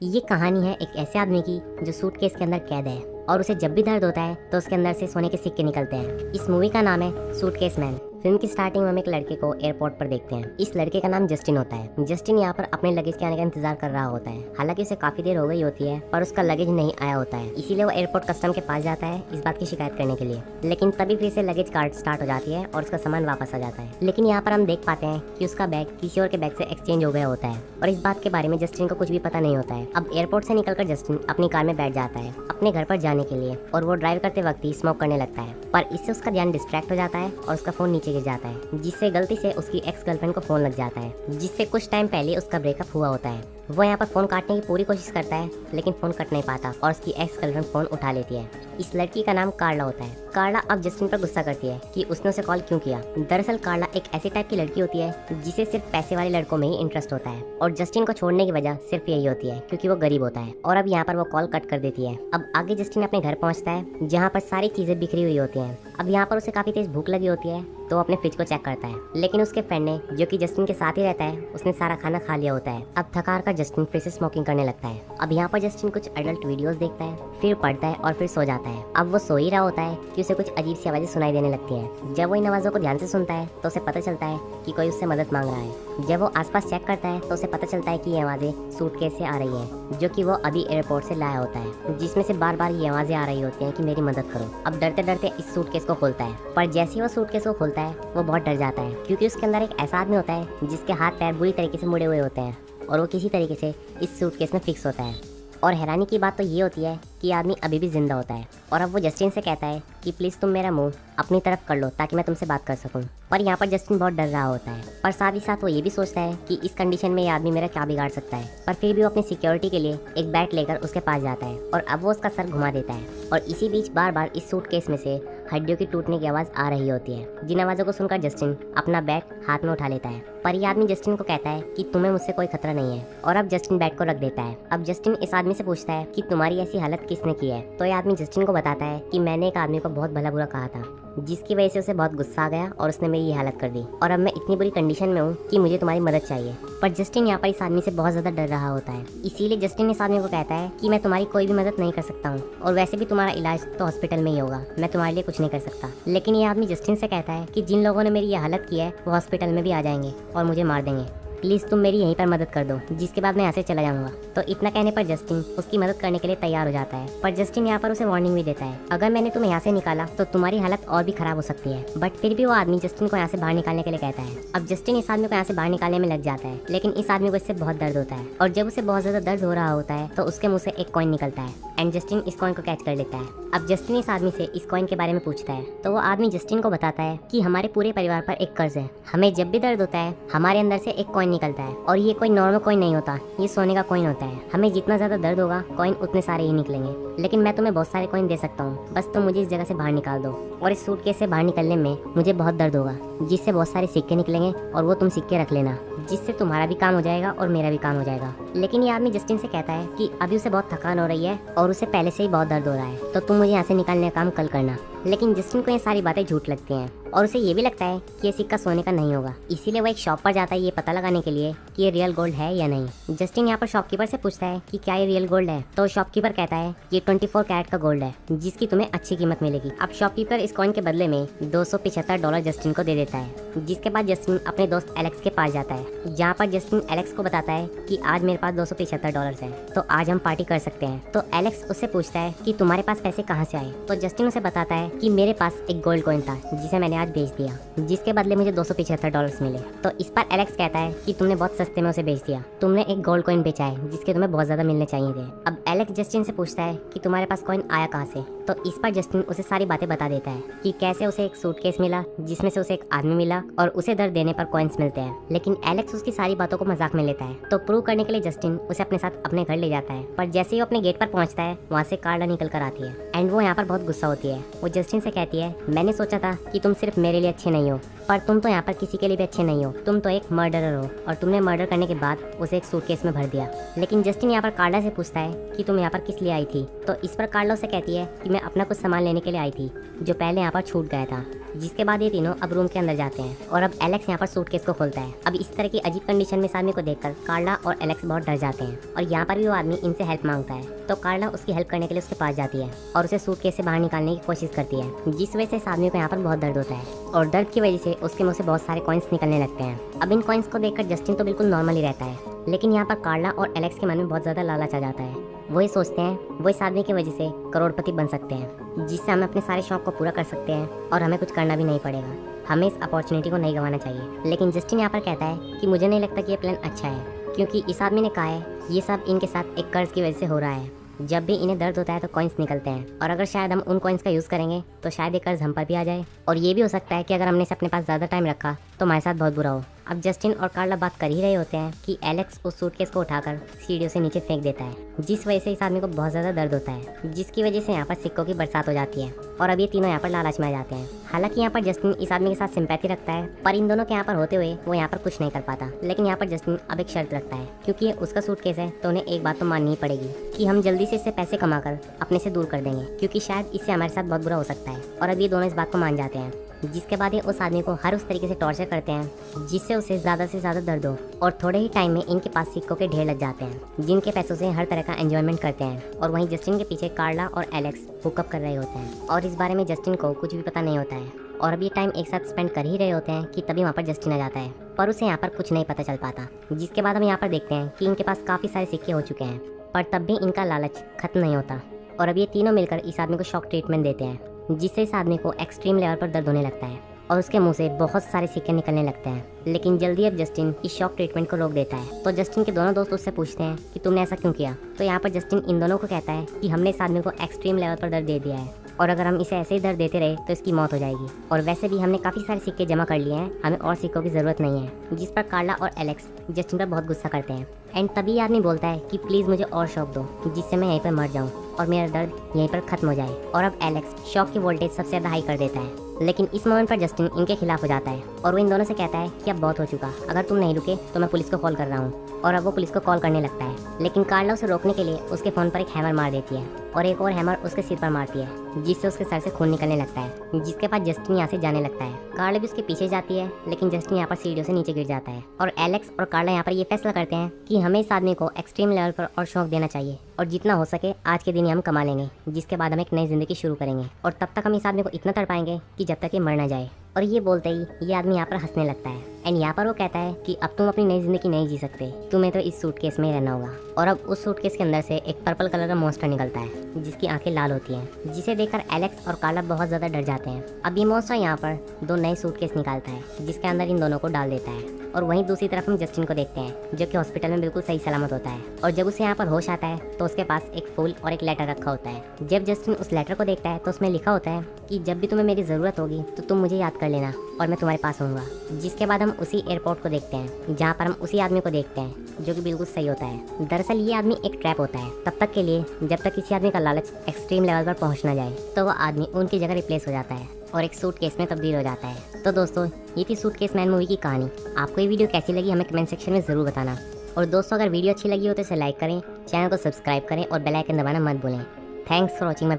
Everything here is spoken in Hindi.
ये कहानी है एक ऐसे आदमी की जो सूटकेस के अंदर कैद है और उसे जब भी दर्द होता है तो उसके अंदर से सोने के सिक्के निकलते हैं। इस मूवी का नाम है सूटकेस मैन। फिल्म की स्टार्टिंग में हम एक लड़के को एयरपोर्ट पर देखते हैं। इस लड़के का नाम जस्टिन होता है। जस्टिन यहाँ पर अपने लगेज के आने का इंतजार कर रहा होता है। हालांकि उसे काफी देर हो गई होती है पर उसका लगेज नहीं आया होता है, इसीलिए वो एयरपोर्ट कस्टम के पास जाता है इस बात की शिकायत करने के लिए। लेकिन तभी फिर से लगेज कार्ड स्टार्ट हो जाती है और उसका सामान वापस आ जाता है। लेकिन यहाँ पर हम देख पाते हैं कि उसका बैग किसी और के बैग से एक्सचेंज हो गया होता है और इस बात के बारे में जस्टिन को कुछ भी पता नहीं होता है। अब एयरपोर्ट से निकलकर जस्टिन अपनी कार में बैठ जाता है अपने घर पर जाने के लिए और वो ड्राइव करते वक्त ही स्मोक करने लगता है, पर इससे उसका ध्यान डिस्ट्रैक्ट हो जाता है और उसका फोन नीचे गिर जाता है, जिससे गलती से उसकी एक्स गर्लफ्रेंड को फोन लग जाता है, जिससे कुछ टाइम पहले उसका ब्रेकअप हुआ होता है। वो यहाँ पर फोन काटने की पूरी कोशिश करता है लेकिन फोन कट नहीं पाता और उसकी एक्स गर्लफ्रेंड फोन उठा लेती है। इस लड़की का नाम कार्ला होता है। कार्ला अब जस्टिन पर गुस्सा करती है कि उसने उसे कॉल क्यों किया। दरअसल कार्ला एक ऐसी टाइप की लड़की होती है जिसे सिर्फ पैसे वाले लड़कों में ही इंटरेस्ट होता है और जस्टिन को छोड़ने की वजह सिर्फ यही होती है क्योंकि वो गरीब होता है। और अब यहाँ पर वो कॉल कट कर देती है। अब आगे जस्टिन अपने घर पहुँचता है जहाँ पर सारी चीजें बिखरी हुई होती है। अब यहाँ पर उसे काफी तेज भूख लगी होती है तो अपने फ्रिज को चेक करता है, लेकिन उसके फ्रेंड ने जो कि जस्टिन के साथ ही रहता है उसने सारा खाना खा लिया होता है। अब थकार कर जस्टिन फिर से स्मोकिंग करने लगता है। अब यहाँ पर जस्टिन कुछ एडल्ट वीडियोस देखता है, फिर पढ़ता है और फिर सो जाता है। अब वो सो ही रहा होता है कि उसे कुछ अजीब सी आवाजें सुनाई देने लगती है। जब वो इन आवाजों को ध्यान से सुनता है तो उसे पता चलता है कि कोई उससे मदद मांग रहा है। जब वो आसपास चेक करता है तो उसे पता चलता है कि ये आवाजें सूटकेस से आ रही है जो कि वो अभी एयरपोर्ट से लाया होता है, जिसमें से बार बार ये आवाजें आ रही होती हैं कि मेरी मदद करो। अब डरते डरते इस सूटकेस को खोलता है, पर जैसे ही वो सूटकेस को खोलता है वो बहुत डर जाता है क्योंकि उसके अंदर एक ऐसा आदमी होता है जिसके हाथ पैर बुरी तरीके से मुड़े हुए होते हैं और वो किसी तरीके से इस सूटकेस में फिक्स होता है। और हैरानी की बात तो ये होती है कि आदमी अभी भी जिंदा होता है। और अब वो जस्टिन से कहता है कि प्लीज़ तुम मेरा मुंह अपनी तरफ कर लो ताकि मैं तुमसे बात कर सकूं। पर यहाँ पर जस्टिन बहुत डर रहा होता है, पर साथ ही साथ वो ये भी सोचता है कि इस कंडीशन में ये आदमी मेरा क्या बिगाड़ सकता है। पर फिर भी वो अपनी सिक्योरिटी के लिए एक बैट लेकर उसके पास जाता है और अब वो उसका सर घुमा देता है। और इसी बीच बार बार इस सूटकेस में से हड्डियों की टूटने की आवाज़ आ रही होती है, जिन आवाज़ों को सुनकर जस्टिन अपना बैट हाथ में उठा लेता है। पर यह आदमी जस्टिन को कहता है कि तुम्हें मुझसे कोई खतरा नहीं है और अब जस्टिन बैट को रख देता है। अब जस्टिन इस आदमी से पूछता है कि तुम्हारी ऐसी हालत किसने की है। तो यह आदमी जस्टिन को बताता है कि मैंने एक आदमी को बहुत भला बुरा कहा था जिसकी वजह से उसे बहुत गुस्सा आ गया और उसने मेरी ये हालत कर दी और अब मैं इतनी बुरी कंडीशन में हूँ कि मुझे तुम्हारी मदद चाहिए। पर जस्टिन यहाँ पर इस आदमी से बहुत ज्यादा डर रहा होता है, इसीलिए जस्टिन इस आदमी को कहता है कि मैं तुम्हारी कोई भी मदद नहीं कर सकता हूँ और वैसे भी तुम्हारा इलाज तो हॉस्पिटल में ही होगा, मैं तुम्हारे लिए कुछ नहीं कर सकता। लेकिन ये आदमी जस्टिन से कहता है कि जिन लोगों ने मेरी ये हालत की है वो हॉस्पिटल में भी आ जाएंगे और मुझे मार देंगे, प्लीज़ तुम मेरी यहीं पर मदद कर दो, जिसके बाद मैं यहाँ से चला जाऊंगा। तो इतना कहने पर जस्टिन उसकी मदद करने के लिए तैयार हो जाता है। पर जस्टिन यहाँ पर उसे वार्निंग भी देता है, अगर मैंने तुम्हें यहाँ से निकाला तो तुम्हारी हालत और भी खराब हो सकती है। बट फिर भी वो आदमी जस्टिन को यहाँ से बाहर निकालने के लिए कहता है। अब जस्टिन इस आदमी को यहाँ से बाहर निकालने में लग जाता है, लेकिन इस आदमी को इससे बहुत दर्द होता है और जब उसे बहुत ज्यादा दर्द हो रहा होता है तो उसके मुँह से एक कॉइन निकलता है एंड जस्टिन इस कॉइन को कैच कर लेता है। अब जस्टिन इस आदमी से इस कॉइन के बारे में पूछता है तो वो आदमी जस्टिन को बताता है कि हमारे पूरे परिवार पर एक कर्ज है, हमें जब भी दर्द होता है हमारे अंदर से एक कॉइन निकलता है और ये कोई नॉर्मल कॉइन नहीं होता, ये सोने का कॉइन होता है। हमें जितना ज्यादा दर्द होगा कॉइन उतने सारे ही निकलेंगे, लेकिन मैं तुम्हें बहुत सारे कॉइन दे सकता हूँ, बस तुम मुझे इस जगह से बाहर निकाल दो। और इस सूटकेस से बाहर निकलने में मुझे बहुत दर्द होगा जिससे बहुत सारे सिक्के निकलेंगे और वो तुम सिक्के रख लेना, जिससे तुम्हारा भी काम हो जाएगा और मेरा भी काम हो जाएगा। लेकिन ये आदमी जस्टिन से कहता है कि अभी उसे बहुत थकान हो रही है और उसे पहले से ही बहुत दर्द हो रहा है, तो तुम मुझे यहाँ से निकालने का काम कल करना। लेकिन जस्टिन को ये सारी बातें झूठ लगती हैं और उसे ये भी लगता है कि ये सिक्का सोने का नहीं होगा, इसीलिए वो एक शॉप पर जाता है ये पता लगाने के लिए कि ये रियल गोल्ड है या नहीं। जस्टिन यहाँ पर शॉपकीपर से पूछता है कि क्या ये रियल गोल्ड है, तो शॉपकीपर कहता है ये 24 कैरेट का गोल्ड है जिसकी तुम्हें अच्छी कीमत मिलेगी। अब शॉपकीपर इस कॉइन के बदले में $275 जस्टिन को दे देता है, जिसके बाद जस्टिन अपने दोस्त एलेक्स के पास जाता है, जहाँ पर जस्टिन एलेक्स को बताता है कि आज मेरे पास $275 है तो आज हम पार्टी कर सकते हैं। तो एलेक्स उससे पूछता है कि तुम्हारे पास पैसे कहाँ से आए, तो जस्टिन उसे बताता है कि मेरे पास एक गोल्ड कॉइन था जिसे मैंने आज बेच दिया, जिसके बदले मुझे $275 मिले। तो इस पर एलेक्स कहता है कि तुमने बहुत सस्ते में उसे बेच दिया, तुमने एक गोल्ड कॉइन बेचा है जिसके तुम्हें बहुत ज्यादा मिलने चाहिए थे। अब एलेक्स जस्टिन से पूछता है कि तुम्हारे पास कॉइन आया कहाँ से, तो इस पर जस्टिन उसे सारी बातें बता देता है कि कैसे उसे एक सूटकेस मिला जिसमें से उसे एक आदमी मिला और उसे दर्द देने पर कॉइन्स मिलते हैं। लेकिन एलेक्स उसकी सारी बातों को मजाक में लेता है, तो प्रूव करने के लिए जस्टिन उसे अपने साथ अपने घर ले जाता है। पर जैसे ही वो अपने गेट पर पहुंचता है वहाँ से कार्ला निकल कर आती है एंड वो यहाँ पर बहुत गुस्सा होती है। वो जस्टिन से कहती है मैंने सोचा था कि तुम सिर्फ मेरे लिए अच्छे नहीं हो, पर तुम तो यहाँ पर किसी के लिए भी अच्छे नहीं हो, तुम तो एक मर्डरर हो और तुमने मर्डर करने के बाद उसे एक सूटकेस में भर दिया। लेकिन जस्टिन यहाँ पर कार्ला से पूछता है कि तुम यहाँ पर किस लिए आई थी, तो इस पर कार्ला उसे कहती है कि मैं अपना कुछ सामान लेने के लिए आई थी जो पहले यहाँ पर छूट गया था। जिसके बाद ये तीनों अब रूम के अंदर जाते हैं और अब एलेक्स यहाँ पर सूटकेस को खोलता है। अब इस तरह की अजीब कंडीशन में इस आदमी को देखकर कार्ला और एलेक्स बहुत डर जाते हैं और यहाँ पर भी वो आदमी इनसे हेल्प मांगता है। तो कार्ला उसकी हेल्प करने के लिए उसके पास जाती है और उसे सूटकेस से बाहर निकालने की कोशिश करती है, जिस वजह से इस आदमी को यहाँ पर बहुत दर्द होता है और दर्द की वजह से उसके मुंह से बहुत सारे कॉइन्स निकलने लगते हैं। अब इन कॉइन्स को देखकर जस्टिन तो बिल्कुल नॉर्मल ही रहता है, लेकिन यहाँ पर कार्ला और एलेक्स के मन में बहुत ज़्यादा लालच आ जाता है। वो ये सोचते हैं वो इस आदमी की वजह से करोड़पति बन सकते हैं, जिससे हम अपने सारे शौक को पूरा कर सकते हैं और हमें कुछ करना भी नहीं पड़ेगा। हमें इस अपॉर्चुनिटी को नहीं गंवाना चाहिए। लेकिन जस्टिन यहाँ पर कहता है कि मुझे नहीं लगता कि ये प्लान अच्छा है, क्योंकि इस आदमी ने कहा है ये सब इनके साथ एक कर्ज की वजह से हो रहा है। जब भी इन्हें दर्द होता है तो कॉइन्स निकलते हैं और अगर शायद हम उन कॉइन्स का यूज़ करेंगे तो शायद ये कर्ज हम पर भी आ जाए। और ये भी हो सकता है कि अगर हमने इसे अपने पास ज़्यादा टाइम रखा तो हमारे साथ बहुत बुरा हो। अब जस्टिन और कार्ला बात कर ही रहे होते हैं कि एलेक्स उस सूटकेस को उठाकर सीढ़ियों से नीचे फेंक देता है, जिस वजह से इस आदमी को बहुत ज़्यादा दर्द होता है, जिसकी वजह से यहाँ पर सिक्कों की बरसात हो जाती है और अब ये तीनों यहाँ पर लालच में आ जाते हैं। हालांकि यहाँ पर जस्टिन इस आदमी के साथ सिंपैथी रखता है, पर इन दोनों के यहाँ पर होते हुए वो यहाँ पर कुछ नहीं कर पाता। लेकिन यहाँ पर जस्टिन अब एक शर्त रखता है, क्योंकि ये उसका सूटकेस है तो उन्हें एक बात तो माननी ही पड़ेगी कि हम जल्दी से इससे पैसे कमाकर अपने से दूर कर देंगे, क्योंकि शायद इससे हमारे साथ बहुत बुरा हो सकता है। और अब ये दोनों इस बात को मान जाते हैं, जिसके बाद ये उस आदमी को हर उस तरीके से टॉर्चर करते हैं जिससे उसे ज़्यादा से ज़्यादा दर्द हो। और थोड़े ही टाइम में इनके पास सिक्कों के ढेर लग जाते हैं, जिनके पैसों से हर तरह का एंजॉयमेंट करते हैं। और वहीं जस्टिन के पीछे कार्ला और एलेक्स हुकअप कर रहे होते हैं और इस बारे में जस्टिन को कुछ भी पता नहीं होता है। और अब ये टाइम एक साथ स्पेंड कर ही रहे होते हैं कि तभी वहाँ पर जस्टिन आ जाता है, पर उसे यहाँ पर कुछ नहीं पता चल पाता। जिसके बाद हम यहाँ पर देखते हैं कि इनके पास काफ़ी सारे सिक्के हो चुके हैं, पर तब भी इनका लालच खत्म नहीं होता। और अब ये तीनों मिलकर इस आदमी को शॉक ट्रीटमेंट देते हैं, जिससे इस आदमी को एक्सट्रीम लेवल पर दर्द होने लगता है और उसके मुंह से बहुत सारे सिक्के निकलने लगते हैं। लेकिन जल्दी अब जस्टिन इस शॉक ट्रीटमेंट को रोक देता है। तो जस्टिन के दोनों दोस्त उससे पूछते हैं कि तुमने ऐसा क्यों किया। तो यहाँ पर जस्टिन इन दोनों को कहता है कि हमने इस आदमी को एक्सट्रीम लेवल पर दर्द दे दिया है और अगर हम इसे ऐसे ही दर्द देते रहे तो इसकी मौत हो जाएगी। और वैसे भी हमने काफ़ी सारे सिक्के जमा कर लिए हैं, हमें और सिक्कों की ज़रूरत नहीं है। जिस पर कार्ला और एलेक्स जस्टिन पर बहुत गुस्सा करते हैं। एंड तभी आदमी बोलता है कि प्लीज़ मुझे और शॉक दो, जिससे मैं यहीं पर मर जाऊँ और मेरा दर्द यहीं पर ख़त्म हो जाए। और अब एलेक्स शॉक की वोल्टेज सबसे ज़्यादा हाई कर देता है, लेकिन इस मोमेंट पर जस्टिन इनके खिलाफ हो जाता है और वो इन दोनों से कहता है कि अब बहुत हो चुका, अगर तुम नहीं रुके तो मैं पुलिस को कॉल कर रहा हूँ। और अब वो पुलिस को कॉल करने लगता है, लेकिन कार्ला उसे रोकने के लिए उसके फ़ोन पर एक हैमर मार देती है और एक और हैमर उसके सिर पर मारती है, जिससे उसके सर से खून निकलने लगता है। जिसके बाद जस्टिन यहाँ से जाने लगता है। कार्ला भी उसके पीछे जाती है, लेकिन जस्टिन यहाँ पर सीढ़ियों से नीचे गिर जाता है। और एलेक्स और कार्ला यहाँ पर ये फैसला करते हैं कि हमें इस आदमी को एक्सट्रीम लेवल पर और शौक देना चाहिए और जितना हो सके आज के दिन ही हम कमा लेंगे, जिसके बाद हम एक नई जिंदगी शुरू करेंगे। और तब तक हम इस आदमी को इतना तड़पाएंगे कि जब तक ये मर ना जाए। और ये बोलते ही ये आदमी यहाँ पर हंसने लगता है एंड यहाँ पर वो कहता है कि अब तुम अपनी नई जिंदगी नहीं जी सकते, तुम्हें तो इस सूटकेस में ही रहना होगा। और अब उस सूटकेस के अंदर से एक पर्पल कलर का मॉन्स्टर निकलता है, जिसकी आंखें लाल होती हैं, जिसे देखकर एलेक्स और कार्ला बहुत ज़्यादा डर जाते हैं। अब ये मॉन्स्टर यहाँ पर दो नए सूटकेस निकालता है, जिसके अंदर इन दोनों को डाल देता है। और वहीं दूसरी तरफ हम जस्टिन को देखते हैं, जो कि हॉस्पिटल में बिल्कुल सही सलामत होता है। और जब उसे यहाँ पर होश आता है तो उसके पास एक फूल और एक लेटर रखा होता है। जब जस्टिन उस लेटर को देखता है तो उसमें लिखा होता है कि जब भी तुम्हें मेरी ज़रूरत होगी तो तुम मुझे याद कर लेना और मैं तुम्हारे पास होऊंगा। जिसके बाद हम उसी एयरपोर्ट को देखते हैं, जहाँ पर हम उसी आदमी को देखते हैं, जो कि बिल्कुल सही होता है। दरअसल ये आदमी एक ट्रैप होता है तब तक के लिए जब तक किसी आदमी का लालच एक्सट्रीम लेवल पर पहुँच ना जाए, तो वह आदमी उनकी जगह रिप्लेस हो जाता है और एक सूटकेस में तब्दील हो जाता है। तो दोस्तों, ये थी सूटकेस मैन मूवी की कहानी। आपको ये वीडियो कैसी लगी हमें कमेंट सेक्शन में ज़रूर बताना। और दोस्तों, अगर वीडियो अच्छी लगी हो तो इसे लाइक करें, चैनल को सब्सक्राइब करें और बेल आइकन दबाना मत भूलें। Thanks for watching my